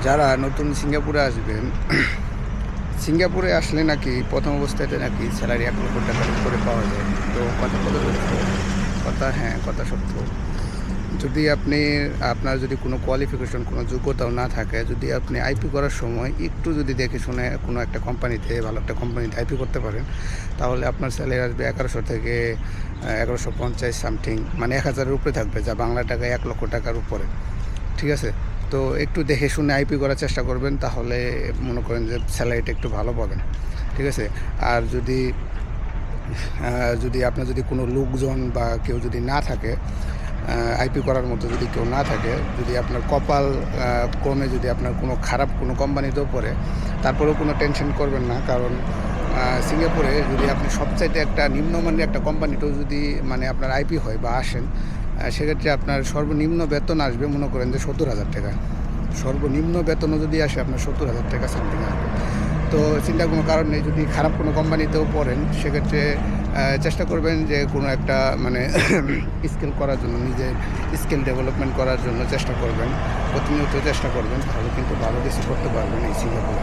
যারা নতুন সিঙ্গাপুরে আসবেন, সিঙ্গাপুরে আসলে নাকি প্রথম অবস্থাতে নাকি স্যালারি 1 লক্ষ টাকা করে পাওয়া যায়। তো কথা কত সত্য? কথা হ্যাঁ, কথা সত্য। যদি আপনি আপনার যদি কোনো কোয়ালিফিকেশন, কোনো যোগ্যতাও না থাকে, যদি আপনি আইপি করার সময় একটু যদি দেখে শুনে কোনো একটা কোম্পানিতে, ভালো একটা কোম্পানিতে আইপি করতে পারেন, তাহলে আপনার স্যালারি আসবে 1100 থেকে 1150 সামথিং, মানে 1000-এর উপরে থাকবে, যা বাংলা টাকায় 1 লক্ষ টাকার উপরে। ঠিক আছে? তো একটু দেখে শুনে আইপি করার চেষ্টা করবেন, তাহলে মনে করেন যে স্যালারিটা একটু ভালো পাবেন। ঠিক আছে? আর যদি আপনার যদি কোনো লোকজন বা কেউ যদি না থাকে, আইপি করার মতো যদি কেউ না থাকে, যদি আপনার কপাল ক্রমে যদি আপনার কোনো খারাপ কোনো কোম্পানিতেও পড়ে, তারপরেও কোনো টেনশন করবেন না। কারণ সিঙ্গাপুরে যদি আপনি সবচাইতে একটা নিম্নমানের একটা কোম্পানিতেও যদি মানে আপনার আইপি হয় বা আসেন, সেক্ষেত্রে আপনার সর্বনিম্ন বেতন আসবে মনে করেন যে 70,000 টাকা। সর্বনিম্ন বেতনও যদি আসে আপনার 70,000 টাকা সামথিং আসবে। তো চিন্তার কোনো কারণ নেই। যদি খারাপ কোনো কোম্পানিতেও পড়েন, সেক্ষেত্রে চেষ্টা করবেন যে কোনো একটা মানে স্কিল করার জন্য, নিজের স্কিল ডেভেলপমেন্ট করার জন্য চেষ্টা করবেন, প্রতিনিয়ত চেষ্টা করবেন, তাহলে কিন্তু ভালো কিছু করতে পারবেন এই সিঙ্গাপুরে।